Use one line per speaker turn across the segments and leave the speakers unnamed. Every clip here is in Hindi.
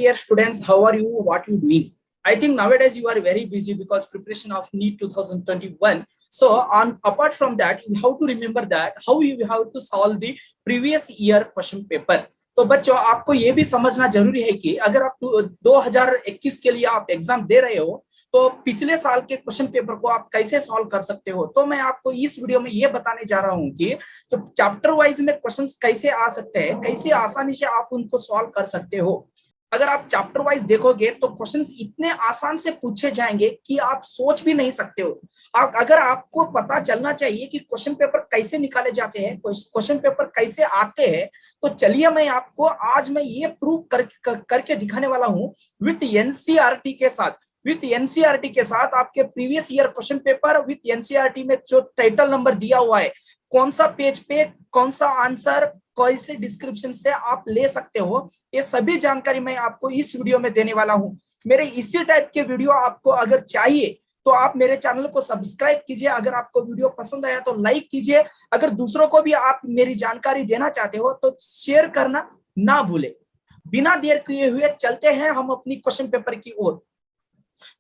dear students, how are you? What you doing? I think nowadays you are very busy because preparation of NEET 2021. So apart from that, you have to remember that how you have to solve the previous year question paper. तो बच्चों आपको ये भी समझना जरूरी है कि अगर आप 2021 के लिए आप एग्जाम दे रहे हो तो पिछले साल के क्वेश्चन पेपर को आप कैसे सॉल्व कर सकते हो। तो मैं आपको इस वीडियो में ये बताने जा रहा हूँ कि तो चैप्टर वाइज में क्वेश्चंस कैसे आ सकते हैं, कैसे आसानी से आप उनको सॉल्व कर सकते हो। अगर आप चैप्टर वाइज देखोगे तो क्वेश्चंस इतने आसान से पूछे जाएंगे कि आप सोच भी नहीं सकते हो। अगर आपको पता चलना चाहिए कि क्वेश्चन पेपर कैसे निकाले जाते हैं, क्वेश्चन पेपर कैसे आते हैं, तो चलिए मैं आपको आज मैं ये प्रूव करके दिखाने वाला हूँ विथ एनसीईआरटी के साथ। विथ एनसीईआरटी के साथ आपके previous year question paper with NCERT में जो टाइटल नंबर दिया हुआ है, कौन सा पेज पे कौन सा आंसर कैसे डिस्क्रिप्शन से आप ले सकते हो, ये सभी जानकारी मैं आपको इस वीडियो में देने वाला हूं। मेरे इसी टाइप के वीडियो आपको अगर चाहिए तो आप मेरे चैनल को सब्सक्राइब कीजिए। अगर आपको वीडियो पसंद आया तो लाइक कीजिए। अगर दूसरों को भी आप मेरी जानकारी देना चाहते हो तो शेयर करना ना भूले। बिना देर किए हुए चलते हैं हम अपनी क्वेश्चन पेपर की ओर।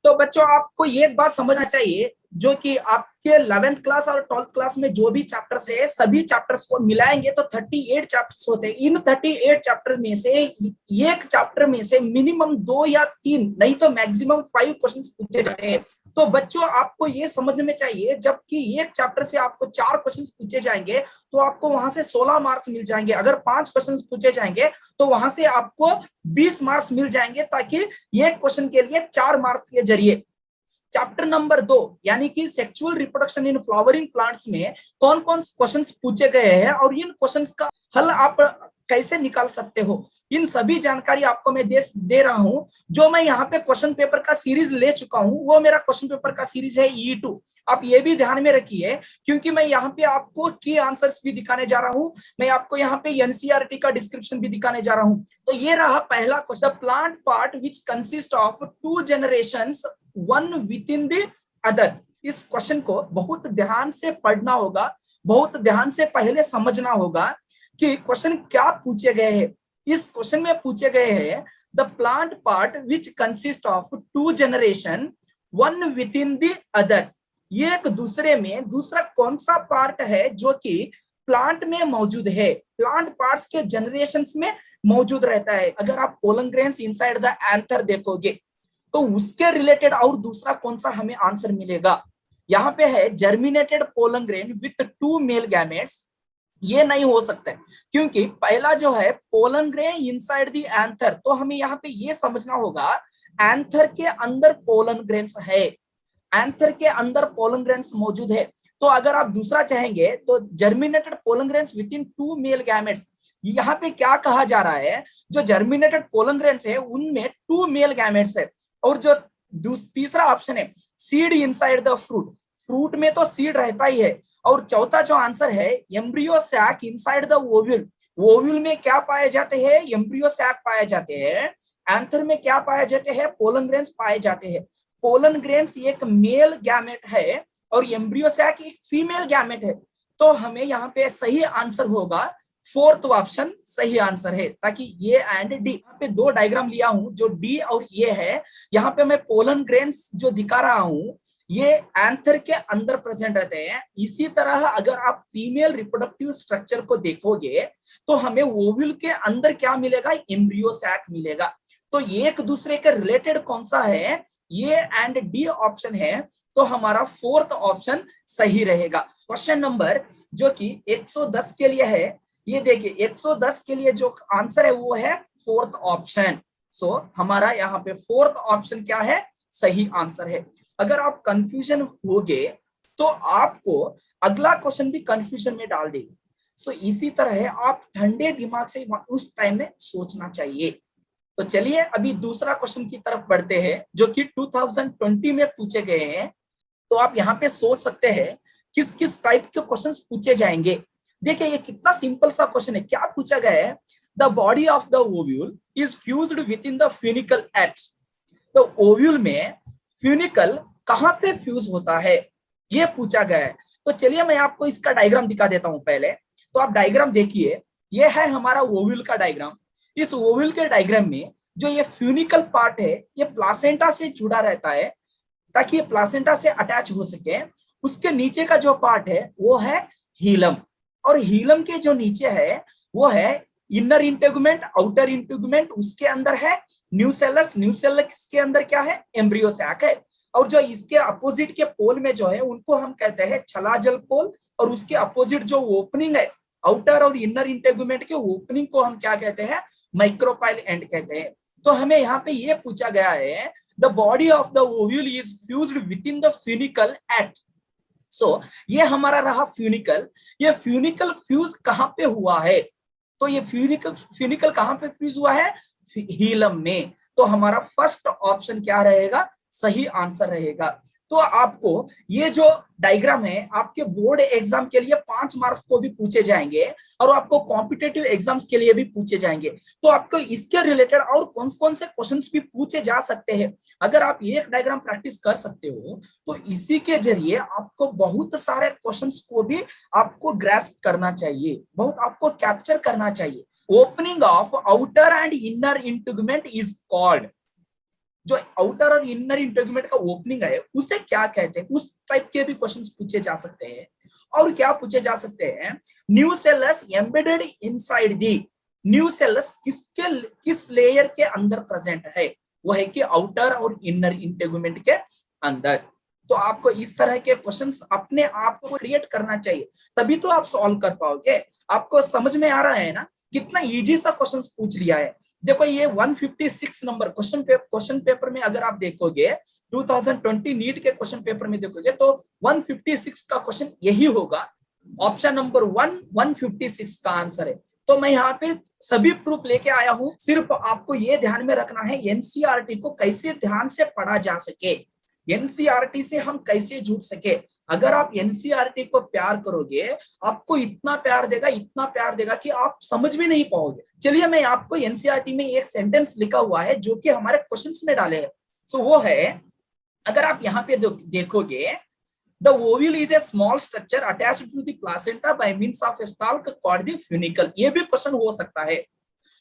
तो बच्चों आपको ये बात समझना चाहिए जो कि आपके 11th क्लास और 12th क्लास में जो भी चैप्टर्स है सभी चैप्टर्स को मिलाएंगे तो 38 चैप्टर्स होते हैं। इन 38 चैप्टर में से एक चैप्टर में से मिनिमम 2 या 3 नहीं तो मैक्सिमम 5 क्वेश्चंस पूछे जाते हैं। तो बच्चों आपको ये समझने में चाहिए जबकि एक चैप्टर से आपको 4 क्वेश्चंस पूछे जाएंगे तो आपको वहां से 16 मार्क्स मिल जाएंगे। अगर 5 क्वेश्चंस पूछे जाएंगे तो वहां से आपको 20 मार्क्स मिल जाएंगे, ताकि एक क्वेश्चन के लिए 4 मार्क्स के जरिए। चैप्टर नंबर 2 यानी कि sexual reproduction in flowering plants में कौन कौन क्वेश्चंस पूछे गए हैं और इन क्वेश्चंस का हल आप कैसे निकाल सकते हो, इन सभी जानकारी आपको मैं दे रहा हूं। जो मैं यहाँ पे क्वेश्चन पेपर का सीरीज ले चुका हूं वो मेरा क्वेश्चन पेपर का सीरीज है E2। आप ये भी ध्यान में रखिए क्योंकि मैं यहाँ पे आपको की आंसर्स भी दिखाने जा रहा हूँ। मैं आपको यहाँ पे एनसीईआरटी का डिस्क्रिप्शन भी दिखाने जा रहा हूँ। तो ये रहा पहला question, plant part which consist of 2 generations one with in the other. इस क्वेश्चन को बहुत ध्यान से पढ़ना होगा, बहुत ध्यान से पहले समझना होगा कि क्वेश्चन क्या पूछे गए हैं। इस क्वेश्चन में पूछे गए हैं the plant part which consist of 2 generation one with in the other. ये एक दूसरे में दूसरा कौन सा पार्ट है जो कि प्लांट में मौजूद है, प्लांट पार्ट्स के जनरेशंस में मौजूद रहता है। अगर आप pollen grains inside the anther देखोगे तो उसके रिलेटेड और दूसरा कौन सा हमें आंसर मिलेगा। यहाँ पे है germinated pollen grain with 2 male gametes. ये नहीं हो सकता है क्योंकि पहला जो है pollen grain inside the anther, तो हमें यहाँ पे ये समझना होगा एंथर के अंदर पोलन ग्रेन्स है, एंथर के अंदर पोलन ग्रेन्स मौजूद है। तो अगर आप दूसरा चाहेंगे तो germinated pollen grains with in 2 male gametes. यहाँ पे क्या कहा जा रहा है, जो जर्मिनेटेड पोलन ग्रेन्स है उनमें 2 मेल गैमेट्स है। और जो तीसरा ऑप्शन है seed inside the fruit, fruit में तो सीड रहता ही है। और चौथा जो आंसर है embryo sac inside the ovule, ovule में क्या पाए जाते हैं, एम्ब्रियो सैक पाए जाते हैं। एंथर में क्या पाए जाते हैं, पोलन ग्रेन्स पाए जाते हैं। पोलन ग्रेन्स एक मेल गैमेट है और एम्ब्रियो सैक एक फीमेल गैमेट है। तो हमें यहाँ पे सही आंसर होगा 4th ऑप्शन सही आंसर है, ताकि ये एंड डी। यहाँ पे 2 डायग्राम लिया हूं जो डी और ये है। यहाँ पे मैं पोलन ग्रेन्स जो दिखा रहा हूं ये एंथर के अंदर प्रेजेंट रहते हैं। इसी तरह अगर आप फीमेल रिप्रोडक्टिव स्ट्रक्चर को देखोगे तो हमें ओव्यूल के अंदर क्या मिलेगा, एम्ब्रियो सैक मिलेगा। तो एक दूसरे के रिलेटेड कौन सा है, ये एंड डी ऑप्शन है। तो हमारा 4th ऑप्शन सही रहेगा। क्वेश्चन नंबर जो कि 110 के लिए है, ये देखिए 110 के लिए जो आंसर है वो है 4th ऑप्शन। सो हमारा यहाँ पे 4th ऑप्शन क्या है, सही आंसर है। अगर आप कंफ्यूजन होगे तो आपको अगला क्वेश्चन भी कंफ्यूजन में डाल देगी। सो इसी तरह आप ठंडे दिमाग से उस टाइम में सोचना चाहिए। तो चलिए अभी दूसरा क्वेश्चन की तरफ बढ़ते हैं जो कि 2020 में पूछे गए हैं। तो आप यहाँ पे सोच सकते हैं किस किस टाइप के क्वेश्चंस पूछे जाएंगे। देखिए ये कितना सिंपल सा क्वेश्चन है। क्या पूछा गया है, the body of the ovule is fused with in the funicle at. तो ओव्यूल में फ्यूनिकल कहां पे फ्यूज होता है, ये पूछा गया है। तो चलिए मैं आपको इसका डायग्राम दिखा देता हूं पहले। तो आप डायग्राम देखिए, ये है हमारा ओव्यूल का डायग्राम। इस ओव्यूल के डायग्राम में जो ये फ्यूनिकल पार्ट है ये प्लासेंटा से जुड़ा रहता है ताकि ये प्लासेंटा से अटैच हो सके। उसके नीचे का जो पार्ट है वो है हीलम, और हीलम के जो नीचे है वो है इनर इंटेगुमेंट, आउटर इंटेगुमेंट, उसके अंदर है न्यूसेलस, न्यूसेलस के अंदर क्या है, एम्ब्रियो सैक है। और जो इसके अपोजिट के पोल में जो है उनको हम कहते हैं छलाजल पोल, और उसके अपोजिट जो ओपनिंग है आउटर और इनर इंटेगुमेंट के ओपनिंग को हम क्या कहते हैं, माइक्रोपाइल एंड कहते हैं। तो हमें यहाँ पे ये पूछा गया है the body of the ovule is fused with in the funicle at. So ये हमारा रहा फ्यूनिकल। ये फ्यूनिकल फ्यूज कहां पे हुआ है, तो ये फ्यूनिकल फ्यूनिकल कहां पे फ्यूज हुआ है, हीलम में। तो हमारा फर्स्ट ऑप्शन क्या रहेगा, सही आंसर रहेगा। तो आपको ये जो डायग्राम है आपके बोर्ड एग्जाम के लिए 5 मार्क्स को भी पूछे जाएंगे और आपको कॉम्पिटेटिव एग्जाम्स के लिए भी पूछे जाएंगे। तो आपको इसके रिलेटेड और कौन कौन से क्वेश्चंस भी पूछे जा सकते हैं। अगर आप ये डायग्राम प्रैक्टिस कर सकते हो तो इसी के जरिए आपको बहुत सारे क्वेश्चंस को भी आपको ग्रैस्प करना चाहिए, बहुत आपको कैप्चर करना चाहिए। Opening of outer and inner integument is called, जो आउटर और इनर इंटेगुमेंट का ओपनिंग है उसे क्या कहते हैं, उस टाइप के भी क्वेश्चंस पूछे जा सकते हैं। और क्या पूछे जा सकते हैं, nucellus embedded inside the, nucellus किस लेयर के अंदर प्रेजेंट है, वो है कि आउटर और इनर इंटेगुमेंट के अंदर। तो आपको इस तरह के क्वेश्चंस अपने आप को क्रिएट करना चाहिए, तभी तो आप सॉल्व कर पाओगे। आपको समझ में आ रहा है ना, कितना इजी सा क्वेश्चंस पूछ लिया है। देखो ये 156 नंबर क्वेश्चन पेपर में अगर आप देखोगे 2020 नीट के क्वेश्चन पेपर में देखोगे तो 156 का क्वेश्चन यही होगा। ऑप्शन नंबर 156 का आंसर है। तो मैं यहाँ पे सभी प्रूफ लेके आया हूं, सिर्फ आपको ये ध्यान में रखना है एनसीईआरटी को कैसे ध्यान से पढ़ा जा सके, एनसीईआरटी से हम कैसे जुड़ सके। अगर आप एनसीईआरटी को प्यार करोगे, आपको इतना प्यार देगा, इतना प्यार देगा कि आप समझ भी नहीं पाओगे। चलिए मैं आपको एनसीईआरटी में एक सेंटेंस लिखा हुआ है जो कि हमारे क्वेश्चंस में डाले हैं। सो वो है, अगर आप यहाँ पे देखोगे, the ovule is a small structure attached to the placenta by means of a stalk called the funicle. ये भी क्वेश्चन हो सकता है।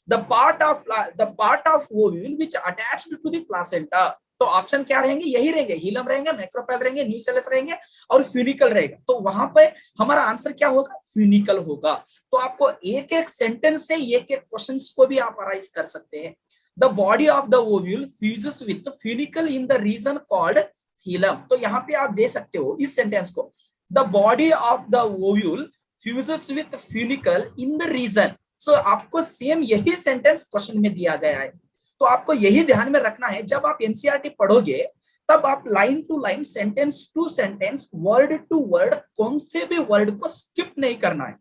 The part of ovule which attached to the placenta, तो ऑप्शन क्या रहेंगे, यही रहेंगे, हीलम रहेंगे, मैक्रोपाइल रहेंगे, न्यूसेलस रहेंगे और फ्यूनिकल रहेगा। तो वहां पे हमारा आंसर क्या होगा, फ्यूनिकल होगा। तो आपको एक एक सेंटेंस से एक एक क्वेश्चन को भी आप अराइज कर सकते हैं। The body of the ovule fuses with funicle in the region called hilum. तो यहाँ पे आप दे सकते हो इस सेंटेंस को, the body of the ovule fuses with funicle in the region. So आपको सेम यही सेंटेंस क्वेश्चन में दिया गया है। तो आपको यही ध्यान में रखना है, जब आप एनसीईआरटी पढ़ोगे तब आप line to line, sentence to sentence, word to word, कौन से भी वर्ड को स्किप नहीं करना है।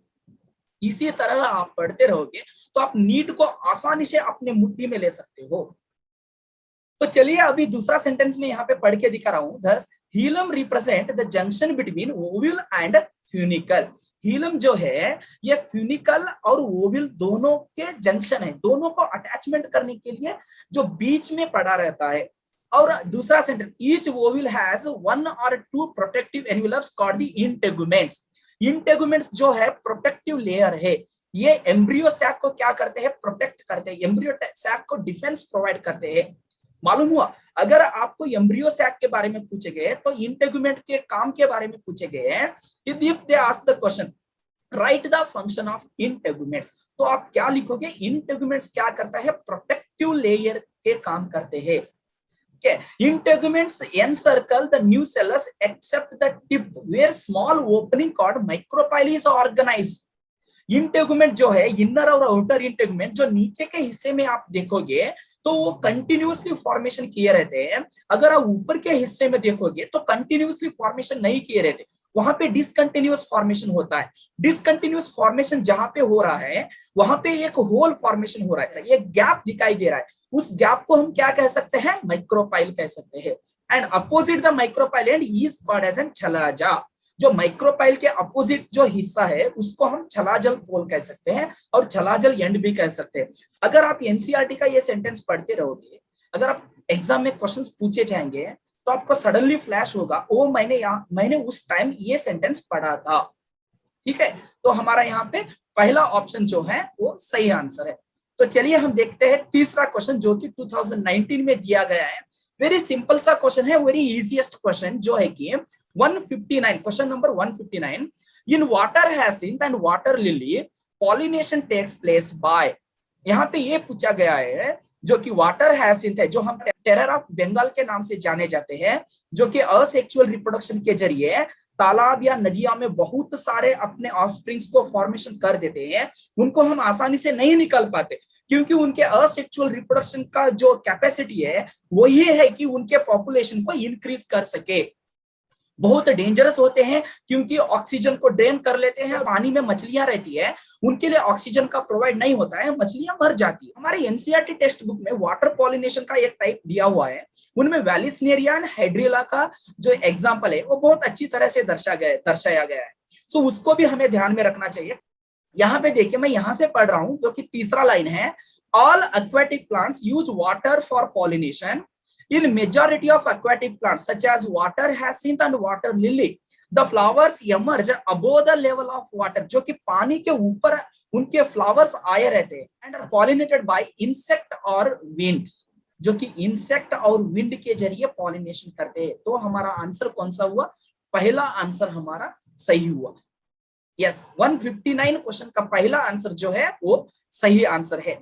इसी तरह आप पढ़ते रहोगे तो आप नीट को आसानी से अपने मुट्ठी में ले सकते हो। तो चलिए अभी दूसरा सेंटेंस में यहाँ पे पढ़ के दिखा रहा हूं। Thus hilum represent the junction between ovule and funicle. Hilum जो है ये फ्यूनिकल और ओव्यूल दोनों के जंक्शन है, दोनों को अटैचमेंट करने के लिए जो बीच में पड़ा रहता है। और दूसरा sentence, each ovule has 1 or 2 protective envelopes called the integuments. Integuments जो है प्रोटेक्टिव लेयर है, ये एम्ब्रियो सैक को क्या करते हैं, प्रोटेक्ट करते हैं, एम्ब्रियो सैक को डिफेंस प्रोवाइड करते हैं। मालूम हुआ, अगर आपको एम्ब्रियो सैक के बारे में पूछे गए तो इंटेगुमेंट के काम के बारे में पूछे गए हैं, if they ask the question write the function of integuments, तो आप क्या लिखोगे, इंटेगुमेंट्स क्या करता है, प्रोटेक्टिव लेयर के काम करते हैं। Integuments encircle the nucellus except the tip where small opening called micropyle is organised. Integument जो है, इनर और आउटर इंटेगुमेंट, जो नीचे के हिस्से में आप देखोगे तो वो कंटिन्यूअसली फॉर्मेशन किए रहते हैं। अगर आप ऊपर के हिस्से में देखोगे तो कंटिन्यूअसली फॉर्मेशन नहीं किए रहते, वहां पे डिसकंटिन्यूअस फॉर्मेशन होता है। डिसकंटिन्यूअस फॉर्मेशन जहां पे हो रहा है वहां पे एक होल फॉर्मेशन हो रहा है, एक गैप दिखाई दे रहा है, उस गैप को हम क्या कह सकते हैं, माइक्रोपाइल कह सकते हैं। End opposite the micropyle end is called as an chalaza. जो माइक्रोपाइल के अपोजिट जो हिस्सा है उसको हम छलाजल पोल कह सकते हैं और छलाजल एंड भी कह सकते हैं। अगर आप एनसीईआरटी का ये सेंटेंस पढ़ते रहोगे, अगर आप एग्जाम में क्वेश्चंस पूछे जाएंगे तो आपको सडनली फ्लैश होगा, ओ मैंने उस टाइम ये सेंटेंस पढ़ा था। ठीक है, तो हमारा यहाँ पे पहला ऑप्शन जो है वो सही आंसर है। तो चलिए हम देखते हैं तीसरा क्वेश्चन जो कि 2019 में दिया गया है। वेरी सिंपल सा क्वेश्चन है, वेरी इजीएस्ट क्वेश्चन, जो है कि 159, question number 159, in water hyacinth and water lily pollination takes place by. यहाँ पे ये पूछा गया है जो कि वाटर हैसिंथ है, जो हम टेरर ऑफ बंगाल के नाम से जाने जाते हैं, जो कि असेक्सुअल रिप्रोडक्शन के जरिए तालाब या नदियों में बहुत सारे अपने ऑफस्प्रिंग्स को फॉर्मेशन कर देते हैं। उनको हम आसानी से नहीं निकाल पाते क्योंकि उनके असेक्सुअल रिप्रोडक्शन का जो कैपेसिटी है वो ये है कि उनके पॉपुलेशन को इंक्रीज कर सके। बहुत डेंजरस होते हैं क्योंकि ऑक्सीजन को ड्रेन कर लेते हैं। पानी में मछलियां रहती है, उनके लिए ऑक्सीजन का प्रोवाइड नहीं होता है, मछलियां मर जाती है। हमारे एनसीईआरटी टेक्स्ट बुक में वाटर पॉलिनेशन का एक टाइप दिया हुआ है, उनमें वैलिस्नेरिया एंड हाइड्रिला का जो एग्जांपल है वो बहुत अच्छी तरह से दर्शाया गया है। सो उसको भी हमें ध्यान में रखना चाहिए। यहाँ पे देखिए, मैं यहाँ से पढ़ रहा हूँ, जो कि तीसरा लाइन है, all aquatic plants use water for pollination. In majority of aquatic plants such as water hyacinth and water lily, the flowers emerge above the level of water, जो कि पानी के ऊपर उनके फ्लावर्स आए रहते हैं, and are pollinated by insect और winds, जो कि इंसेक्ट और विंड के जरिए पॉलिनेशन करते हैं। तो हमारा आंसर कौन सा हुआ? पहला आंसर हमारा सही हुआ। यस, 159 क्वेश्चन का पहला आंसर जो है वो सही आंसर है।